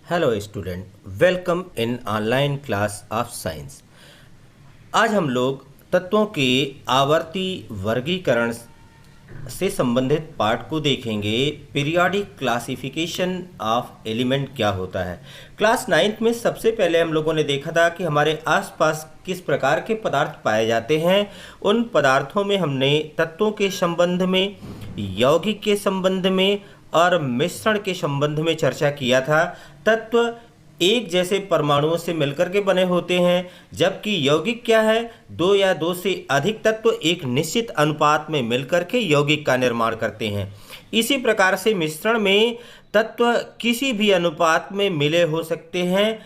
Hello student, welcome in online class of science. आज हम लोग तत्वों के आवर्ती वर्गीकरण से संबंधित पार्ट को देखेंगे। पीरियोडिक क्लासिफिकेशन ऑफ एलिमेंट क्या होता है। क्लास 9th में सबसे पहले हम लोगों ने देखा था कि हमारे आसपास किस प्रकार के पदार्थ पाए जाते हैं। उन पदार्थों में हमने तत्वों के संबंध में, यौगिक के संबंध में और मिश्रण के संबंध में चर्चा किया था। तत्व एक जैसे परमाणुओं से मिलकर के बने होते हैं, जबकि यौगिक क्या है, दो या दो से अधिक तत्व एक निश्चित अनुपात में मिलकर के यौगिक का निर्माण करते हैं। इसी प्रकार से मिश्रण में तत्व किसी भी अनुपात में मिले हो सकते हैं।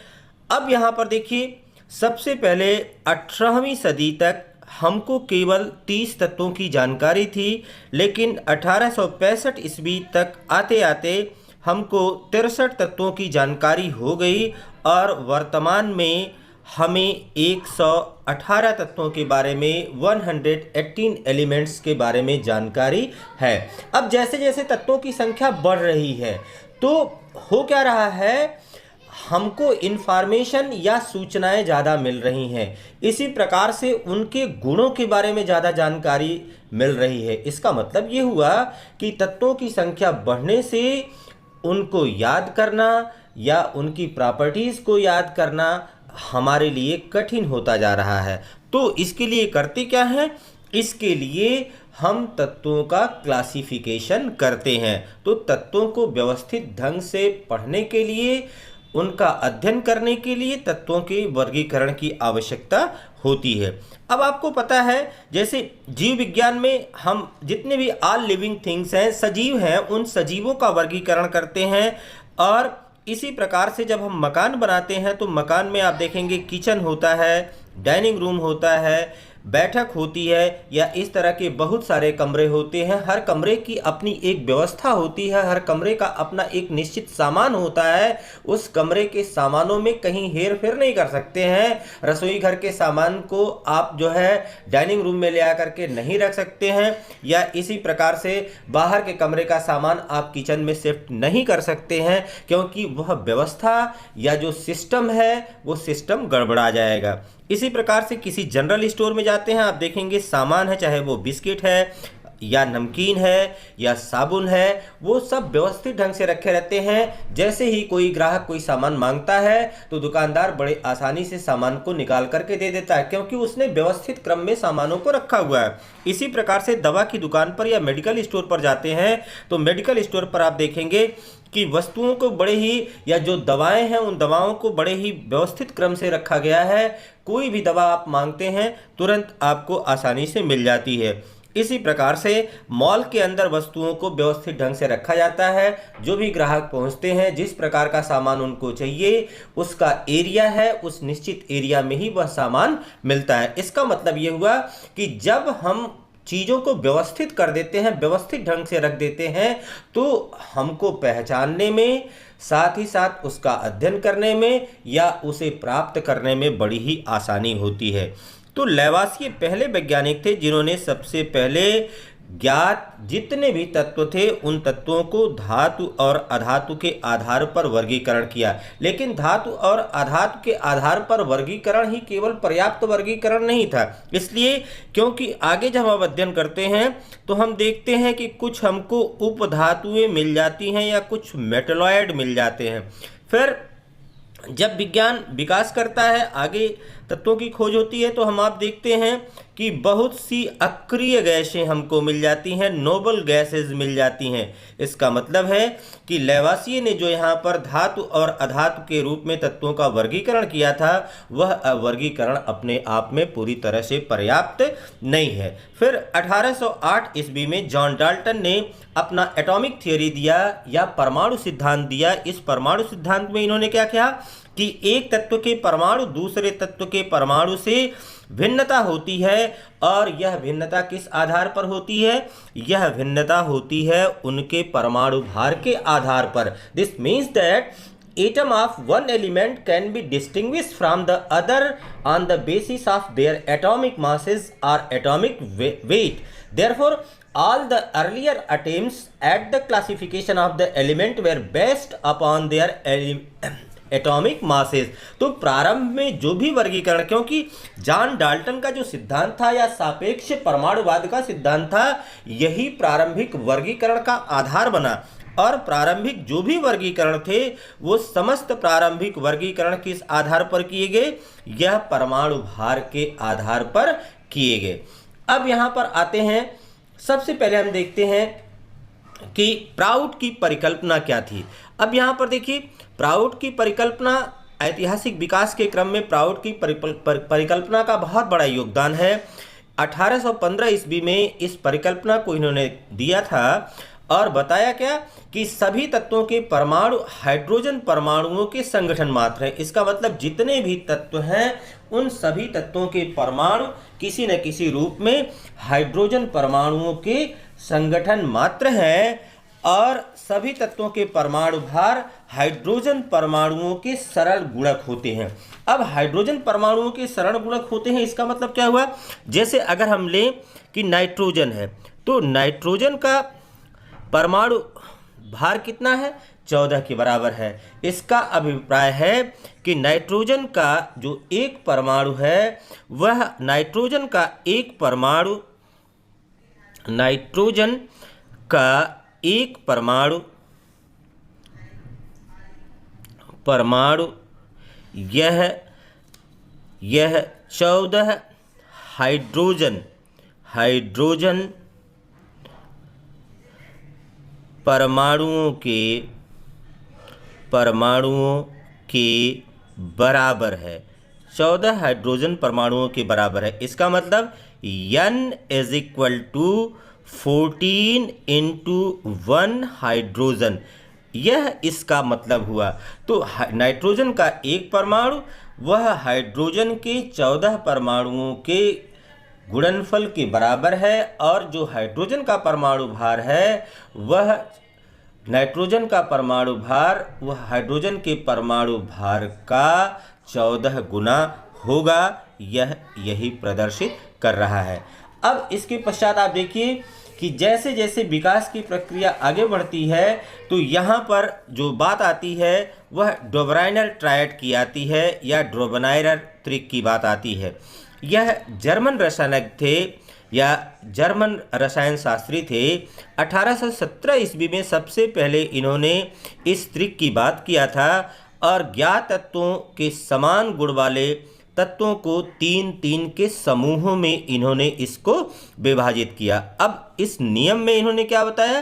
अब यहाँ पर देखिए, सबसे पहले 18वीं सदी तक हमको केवल 30 तत्वों की जानकारी थी, लेकिन 1865 ईस्वी तक आते आते हमको 63 तत्वों की जानकारी हो गई और वर्तमान में हमें 118 तत्वों के बारे में, 118 एलिमेंट्स के बारे में जानकारी है। अब जैसे जैसे तत्वों की संख्या बढ़ रही है तो हो क्या रहा है, हमको इन्फॉर्मेशन या सूचनाएं ज़्यादा मिल रही हैं। इसी प्रकार से उनके गुणों के बारे में ज़्यादा जानकारी मिल रही है। इसका मतलब ये हुआ कि तत्वों की संख्या बढ़ने से उनको याद करना या उनकी प्रॉपर्टीज़ को याद करना हमारे लिए कठिन होता जा रहा है। तो इसके लिए करते क्या हैं, इसके लिए हम तत्वों का क्लासिफिकेशन करते हैं। तो तत्वों को व्यवस्थित ढंग से पढ़ने के लिए, उनका अध्ययन करने के लिए तत्वों के वर्गीकरण की आवश्यकता होती है। अब आपको पता है, जैसे जीव विज्ञान में हम जितने भी ऑल लिविंग थिंग्स हैं, सजीव हैं, उन सजीवों का वर्गीकरण करते हैं। और इसी प्रकार से जब हम मकान बनाते हैं तो मकान में आप देखेंगे किचन होता है, डाइनिंग रूम होता है, बैठक होती है, या इस तरह के बहुत सारे कमरे होते हैं। हर कमरे की अपनी एक व्यवस्था होती है, हर कमरे का अपना एक निश्चित सामान होता है। उस कमरे के सामानों में कहीं हेर फेर नहीं कर सकते हैं। रसोई घर के सामान को आप जो है डाइनिंग रूम में ले आकर के नहीं रख सकते हैं, या इसी प्रकार से बाहर के कमरे का सामान आप किचन में शिफ्ट नहीं कर सकते हैं, क्योंकि वह व्यवस्था या जो सिस्टम है वो सिस्टम गड़बड़ा जाएगा। इसी प्रकार से किसी जनरल स्टोर में जाते हैं, आप देखेंगे सामान है, चाहे वो बिस्किट है या नमकीन है या साबुन है, वो सब व्यवस्थित ढंग से रखे रहते हैं। जैसे ही कोई ग्राहक कोई सामान मांगता है तो दुकानदार बड़े आसानी से सामान को निकाल करके दे देता है, क्योंकि उसने व्यवस्थित क्रम में सामानों को रखा हुआ है। इसी प्रकार से दवा की दुकान पर या मेडिकल स्टोर पर जाते हैं तो मेडिकल स्टोर पर आप देखेंगे कि वस्तुओं को बड़े ही, या जो दवाएं हैं उन दवाओं को बड़े ही व्यवस्थित क्रम से रखा गया है। कोई भी दवा आप मांगते हैं तुरंत आपको आसानी से मिल जाती है। इसी प्रकार से मॉल के अंदर वस्तुओं को व्यवस्थित ढंग से रखा जाता है। जो भी ग्राहक पहुंचते हैं, जिस प्रकार का सामान उनको चाहिए, उसका एरिया है, उस निश्चित एरिया में ही वह सामान मिलता है। इसका मतलब ये हुआ कि जब हम चीज़ों को व्यवस्थित कर देते हैं, व्यवस्थित ढंग से रख देते हैं, तो हमको पहचानने में, साथ ही साथ उसका अध्ययन करने में या उसे प्राप्त करने में बड़ी ही आसानी होती है। तो लैवासिए पहले वैज्ञानिक थे जिन्होंने सबसे पहले ज्ञात जितने भी तत्व थे उन तत्वों को धातु और अधातु के आधार पर वर्गीकरण किया। लेकिन धातु और अधातु के आधार पर वर्गीकरण ही केवल पर्याप्त वर्गीकरण नहीं था, इसलिए क्योंकि आगे जब हम अध्ययन करते हैं तो हम देखते हैं कि कुछ हमको उपधातुएं मिल जाती हैं या कुछ मेटलॉयड मिल जाते हैं। फिर जब विज्ञान विकास करता है, आगे तत्वों की खोज होती है, तो हम आप देखते हैं कि बहुत सी अक्रिय गैसें हमको मिल जाती हैं, नोबल गैसेस मिल जाती हैं। इसका मतलब है कि लैवासिए ने जो यहाँ पर धातु और अधातु के रूप में तत्वों का वर्गीकरण किया था, वह वर्गीकरण अपने आप में पूरी तरह से पर्याप्त नहीं है। फिर 1808 ईस्वी में जॉन डाल्टन ने अपना एटॉमिक थ्योरी दिया या परमाणु सिद्धांत दिया। इस परमाणु सिद्धांत में इन्होंने क्या किया कि एक तत्व के परमाणु दूसरे तत्व के परमाणु से भिन्नता होती है, और यह भिन्नता किस आधार पर होती है, यह भिन्नता होती है उनके परमाणु भार के आधार पर। This means that atom of one element can be distinguished from the other on the basis of their atomic masses or atomic weight. Therefore, all the earlier attempts at the classification of the element were based upon their atomic masses. तो प्रारंभ में जो भी वर्गीकरण, क्योंकि John Dalton का जो सिद्धांत था या सापेक्ष परमाणुवाद का सिद्धांत था, यही प्रारंभिक वर्गीकरण का आधार बना। और प्रारंभिक जो भी वर्गीकरण थे वो समस्त प्रारंभिक वर्गीकरण किस आधार पर किए गए? यह परमाणु भार के आधार पर किए गए। अब यहाँ पर आते हैं, सबसे पहले हम देखते हैं कि प्राउड की परिकल्पना क्या थी। अब यहाँ पर देखिए, प्राउड की परिकल्पना, ऐतिहासिक विकास के क्रम में प्राउड की परिकल्पना का बहुत बड़ा योगदान है। 1815 ईस्वी में इस परिकल्पना को इन्होंने दिया था और बताया क्या कि सभी तत्वों के परमाणु हाइड्रोजन परमाणुओं के संगठन मात्र हैं। इसका मतलब जितने भी तत्व हैं उन सभी तत्वों के परमाणु किसी न किसी रूप में हाइड्रोजन परमाणुओं के संगठन मात्र हैं और सभी तत्वों के परमाणु भार हाइड्रोजन परमाणुओं के सरल गुणक होते हैं। अब हाइड्रोजन परमाणुओं के सरल गुणक होते हैं, इसका मतलब क्या हुआ? जैसे अगर हम लें कि नाइट्रोजन है, तो नाइट्रोजन का परमाणु भार कितना है? 14 के बराबर है। इसका अभिप्राय है कि नाइट्रोजन का जो एक परमाणु है वह नाइट्रोजन का एक परमाणु यह 14 हाइड्रोजन परमाणुओं के बराबर है। 14 हाइड्रोजन परमाणुओं के बराबर है। इसका मतलब N = 14 × 1 हाइड्रोजन, यह इसका मतलब हुआ। तो नाइट्रोजन का एक परमाणु वह हाइड्रोजन के 14 परमाणुओं के गुणनफल के बराबर है, और जो हाइड्रोजन का परमाणु भार है वह नाइट्रोजन का परमाणु भार वह हाइड्रोजन के परमाणु भार का 14 गुना होगा। यही प्रदर्शित कर रहा है। अब इसके पश्चात आप देखिए कि जैसे जैसे विकास की प्रक्रिया आगे बढ़ती है तो यहाँ पर जो बात आती है वह डोबराइनर ट्रायड की आती है या डोबराइनर त्रिक की बात आती है। यह जर्मन रसायनज्ञ थे या जर्मन रसायन शास्त्री थे। 1817 ईस्वी में सबसे पहले इन्होंने इस त्रिक की बात किया था और ज्ञात तत्वों के समान गुण वाले तत्वों को 3-3 के समूहों में इन्होंने इसको विभाजित किया। अब इस नियम में इन्होंने क्या बताया?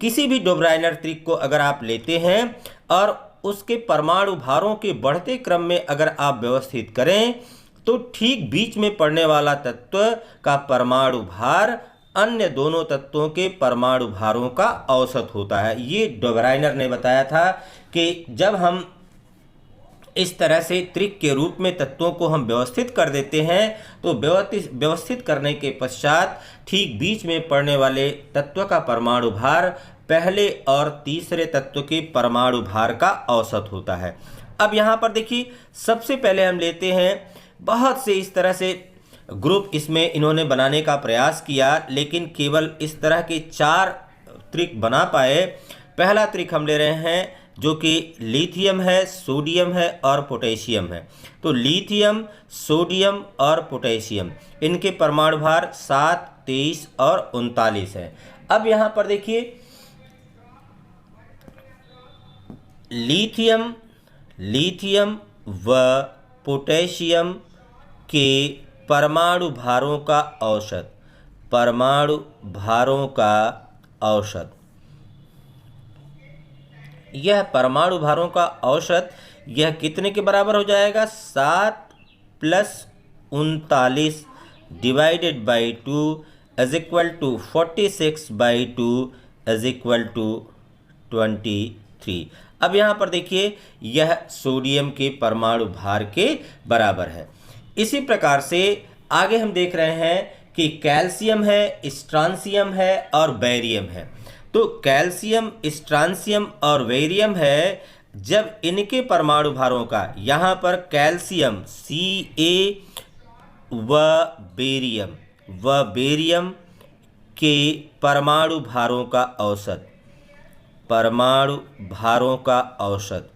किसी भी डोबराइनर त्रिक को अगर आप लेते हैं और उसके परमाणु भारों के बढ़ते क्रम में अगर आप व्यवस्थित करें तो ठीक बीच में पड़ने वाला तत्व का परमाणु भार अन्य दोनों तत्वों के परमाणु भारों का औसत होता है। ये डोबराइनर ने बताया था कि जब हम इस तरह से त्रिक के रूप में तत्वों को हम व्यवस्थित कर देते हैं तो व्यवस्थित करने के पश्चात ठीक बीच में पड़ने वाले तत्व का परमाणु भार पहले और तीसरे तत्व के परमाणु भार का औसत होता है। अब यहाँ पर देखिए, सबसे पहले हम लेते हैं, बहुत से इस तरह से ग्रुप इसमें इन्होंने बनाने का प्रयास किया लेकिन केवल इस तरह के 4 त्रिक बना पाए। पहला त्रिक हम ले रहे हैं जो कि लिथियम है, सोडियम है और पोटेशियम है। तो लिथियम, सोडियम और पोटेशियम, इनके परमाणु भार 7, 23 और 39 है। अब यहाँ पर देखिए, लिथियम व पोटेशियम के परमाणु भारों का औसत, यह परमाणु भारों का औसत यह कितने के बराबर हो जाएगा? 7 + 39 डिवाइडेड बाई 2 = 46/2 = 23। अब यहाँ पर देखिए, यह सोडियम के परमाणु भार के बराबर है। इसी प्रकार से आगे हम देख रहे हैं कि कैल्शियम है, स्ट्रांसियम है और बेरियम है। तो कैल्शियम, स्ट्रांसियम और बेरियम है, जब इनके परमाणु भारों का, यहाँ पर कैल्शियम Ca व बेरियम के परमाणु भारों का औसत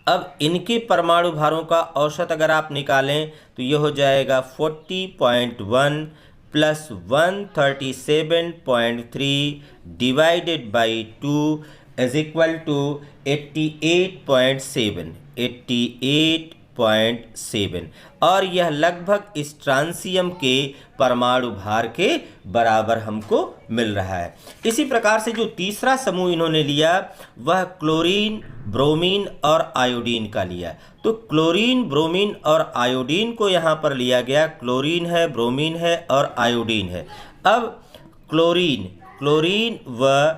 अब इनके परमाणु भारों का औसत अगर आप निकालें तो ये हो जाएगा 40.1 plus 137.3 divided by 2 is equal to 88.7 और यह लगभग इस ट्रांसियम के परमाणु भार के बराबर हमको मिल रहा है। इसी प्रकार से जो तीसरा समूह इन्होंने लिया वह क्लोरीन, ब्रोमीन और आयोडीन का लिया। तो क्लोरीन, ब्रोमीन और आयोडीन को यहाँ पर लिया गया। क्लोरीन है, ब्रोमीन है और आयोडीन है। अब क्लोरीन व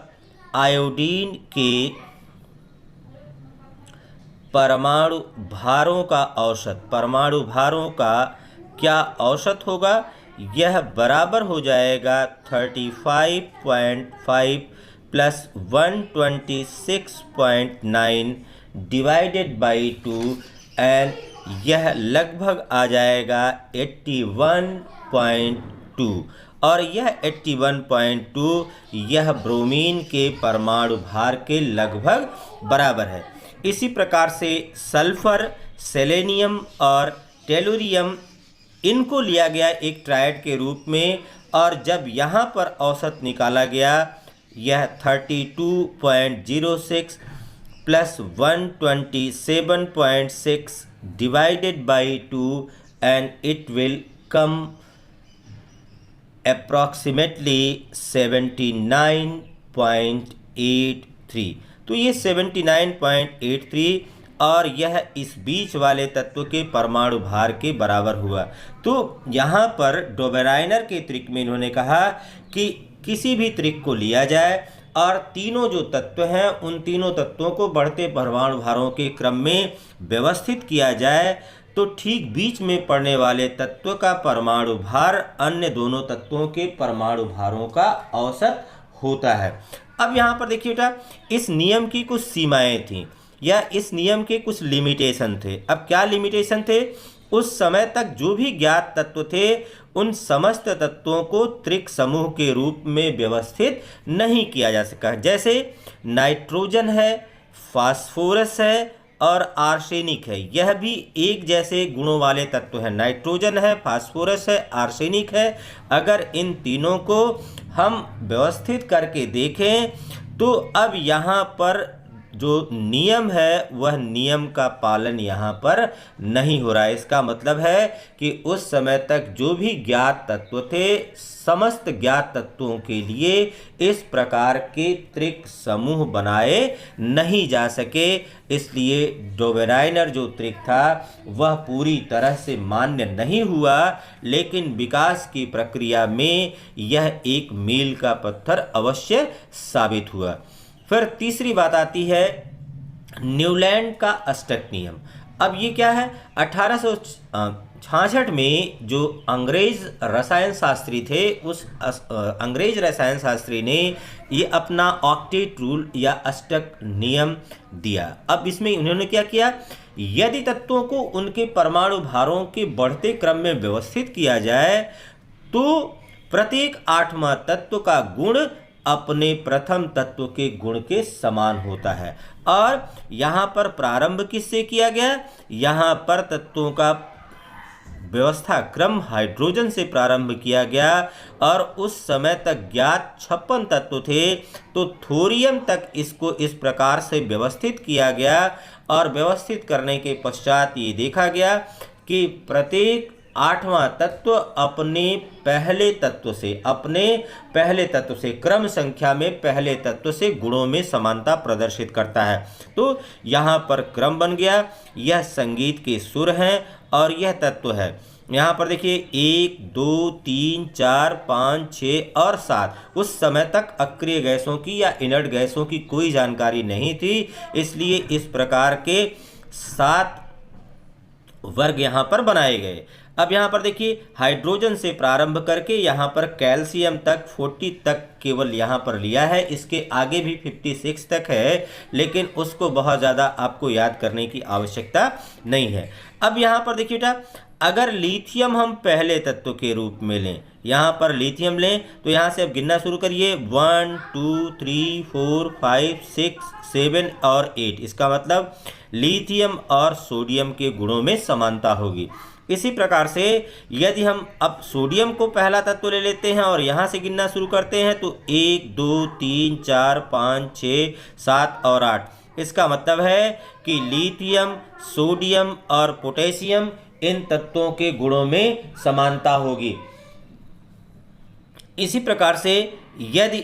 आयोडीन के परमाणु भारों का औसत, परमाणु भारों का क्या औसत होगा? यह बराबर हो जाएगा 35.5 प्लस 126.9 डिवाइडेड बाई 2 एंड यह लगभग आ जाएगा 81.2 और यह 81.2 यह ब्रोमीन के परमाणु भार के लगभग बराबर है। इसी प्रकार से सल्फर, सेलेनियम और टेलुरियम इनको लिया गया एक ट्राइड के रूप में और जब यहाँ पर औसत निकाला गया यह 32.06 plus 127.6 divided by 2 and it will come approximately 79.83। तो ये 79.83 और यह इस बीच वाले तत्व के परमाणु भार के बराबर हुआ। तो यहाँ पर डोबेराइनर के त्रिक में इन्होंने कहा कि किसी भी त्रिक को लिया जाए और तीनों जो तत्व हैं उन तीनों तत्वों को बढ़ते परमाणु भारों के क्रम में व्यवस्थित किया जाए तो ठीक बीच में पड़ने वाले तत्व का परमाणु भार अन्य दोनों तत्वों के परमाणु भारों का औसत होता है। अब यहाँ पर देखिए बेटा, इस नियम की कुछ सीमाएं थीं या इस नियम के कुछ लिमिटेशन थे। अब क्या लिमिटेशन थे? उस समय तक जो भी ज्ञात तत्व थे उन समस्त तत्वों को त्रिक समूह के रूप में व्यवस्थित नहीं किया जा सका। जैसे नाइट्रोजन है, फास्फोरस है और आर्सेनिक है, यह भी एक जैसे गुणों वाले तत्व हैं। नाइट्रोजन है, फास्फोरस है, आर्सेनिक है। अगर इन तीनों को हम व्यवस्थित करके देखें तो अब यहाँ पर जो नियम है वह नियम का पालन यहाँ पर नहीं हो रहा है। इसका मतलब है कि उस समय तक जो भी ज्ञात तत्व थे समस्त ज्ञात तत्वों के लिए इस प्रकार के त्रिक समूह बनाए नहीं जा सके। इसलिए डोबेराइनर जो त्रिक था वह पूरी तरह से मान्य नहीं हुआ, लेकिन विकास की प्रक्रिया में यह एक मील का पत्थर अवश्य साबित हुआ। फिर तीसरी बात आती है न्यूलैंड का अष्टक नियम। अब ये क्या है? 1866 में जो अंग्रेज रसायन शास्त्री थे उस अंग्रेज रसायन शास्त्री ने ये अपना ऑक्टेट रूल या अष्टक नियम दिया। अब इसमें उन्होंने क्या किया? यदि तत्वों को उनके परमाणु भारों के बढ़ते क्रम में व्यवस्थित किया जाए तो प्रत्येक 8वां तत्व का गुण अपने प्रथम तत्व के गुण के समान होता है। और यहाँ पर प्रारंभ किससे किया गया? यहाँ पर तत्वों का व्यवस्था क्रम हाइड्रोजन से प्रारंभ किया गया और उस समय तक ज्ञात 56 तत्व थे तो थोरियम तक इसको इस प्रकार से व्यवस्थित किया गया और व्यवस्थित करने के पश्चात ये देखा गया कि प्रत्येक 8वां तत्व अपने पहले तत्व से क्रम संख्या में पहले तत्व से गुणों में समानता प्रदर्शित करता है। तो यहाँ पर क्रम बन गया। यह संगीत के सुर हैं और यह तत्व है। यहाँ पर देखिए 1, 2, 3, 4, 5, 6 और 7। उस समय तक अक्रिय गैसों की या इनर्ट गैसों की कोई जानकारी नहीं थी, इसलिए इस प्रकार के 7 वर्ग यहाँ पर बनाए गए। अब यहाँ पर देखिए हाइड्रोजन से प्रारंभ करके यहाँ पर कैल्शियम तक 40 तक केवल यहाँ पर लिया है। इसके आगे भी 56 तक है, लेकिन उसको बहुत ज़्यादा आपको याद करने की आवश्यकता नहीं है। अब यहाँ पर देखिए बेटा, अगर लिथियम हम पहले तत्व के रूप में लें, यहाँ पर लिथियम लें तो यहाँ से अब गिनना शुरू करिए 1, 2, 3, 4, 5, 6, 7 और 8। इसका मतलब लिथियम और सोडियम के गुणों में समानता होगी। इसी प्रकार से यदि हम अब सोडियम को पहला तत्व ले लेते हैं और यहाँ से गिनना शुरू करते हैं तो 1 2 3 4 5 6 7 और 8। इसका मतलब है कि लिथियम, सोडियम और पोटेशियम इन तत्वों के गुणों में समानता होगी। इसी प्रकार से यदि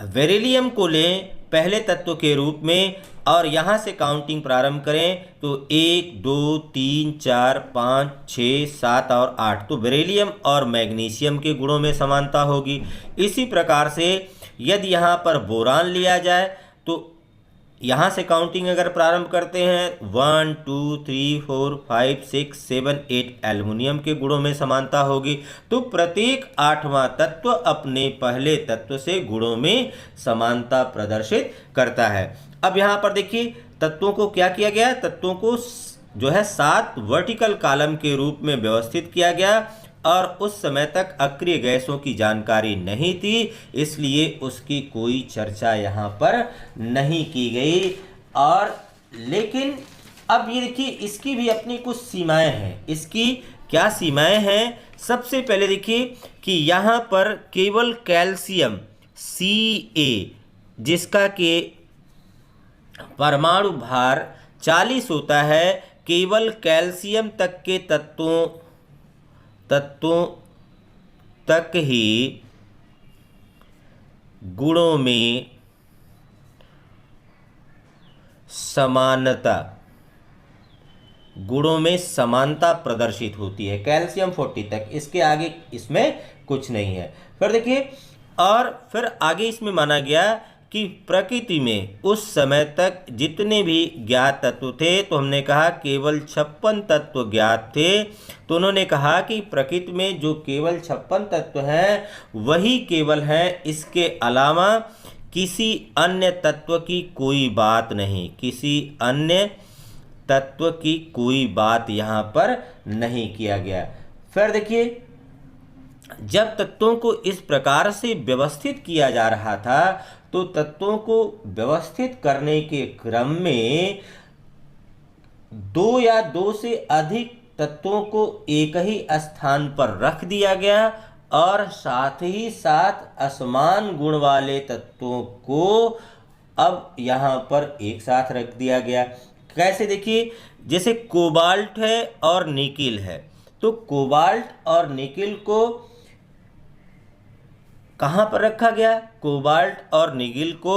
बेरिलियम को लें पहले तत्व के रूप में और यहाँ से काउंटिंग प्रारंभ करें तो 1 2 3 4 5 6 7 और 8, तो बेरिलियम और मैग्नीशियम के गुणों में समानता होगी। इसी प्रकार से यदि यहाँ पर बोरान लिया जाए तो यहाँ से काउंटिंग अगर प्रारंभ करते हैं 1 2 3 4 5 6 7 8 एल्युमिनियम के गुणों में समानता होगी। तो प्रत्येक 8वां तत्व अपने पहले तत्व से गुणों में समानता प्रदर्शित करता है। अब यहाँ पर देखिए तत्वों को क्या किया गया, तत्वों को जो है 7 वर्टिकल कॉलम के रूप में व्यवस्थित किया गया और उस समय तक अक्रिय गैसों की जानकारी नहीं थी, इसलिए उसकी कोई चर्चा यहाँ पर नहीं की गई। और लेकिन अब ये देखिए इसकी भी अपनी कुछ सीमाएं हैं। इसकी क्या सीमाएं हैं? सबसे पहले देखिए कि यहाँ पर केवल कैल्शियम Ca जिसका के परमाणु भार 40 होता है, केवल कैल्शियम तक के तत्वों तक ही गुणों में समानता प्रदर्शित होती है। कैल्शियम 40 तक, इसके आगे इसमें कुछ नहीं है। फिर देखिए और फिर आगे इसमें माना गया कि प्रकृति में उस समय तक जितने भी ज्ञात तत्व थे, तो हमने कहा केवल 56 तत्व ज्ञात थे, तो उन्होंने कहा कि प्रकृति में जो केवल 56 तत्व हैं वही केवल हैं, इसके अलावा किसी अन्य तत्व की कोई बात नहीं, किसी अन्य तत्व की कोई बात यहाँ पर नहीं किया गया। फिर देखिए जब तत्वों को इस प्रकार से व्यवस्थित किया जा रहा था, तो तत्वों को व्यवस्थित करने के क्रम में 2 या 2 से अधिक तत्वों को एक ही स्थान पर रख दिया गया और साथ ही साथ असमान गुण वाले तत्वों को अब यहाँ पर एक साथ रख दिया गया। कैसे? देखिए जैसे कोबाल्ट है और निकिल है, तो कोबाल्ट और निकिल को कहाँ पर रखा गया? कोबाल्ट और निकिल को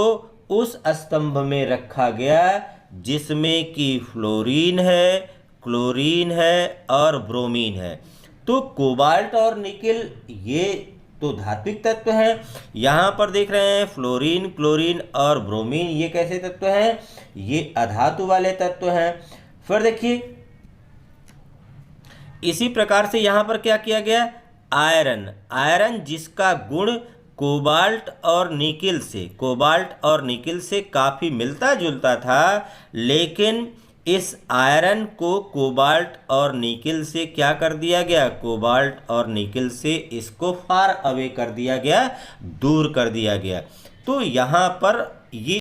उस स्तंभ में रखा गया जिसमें कि फ्लोरीन है, क्लोरीन है और ब्रोमीन है। तो कोबाल्ट और निकिल ये तो धात्विक तत्व हैं। यहाँ पर देख रहे हैं फ्लोरीन, क्लोरीन और ब्रोमीन, ये कैसे तत्व हैं? ये अधातु वाले तत्व हैं। फिर देखिए इसी प्रकार से यहाँ पर क्या किया गया? आयरन जिसका गुण कोबाल्ट और निकिल से काफ़ी मिलता जुलता था, लेकिन इस आयरन को कोबाल्ट और निकिल से क्या कर दिया गया? कोबाल्ट और निकिल से इसको फार अवे कर दिया गया, दूर कर दिया गया। तो यहाँ पर ये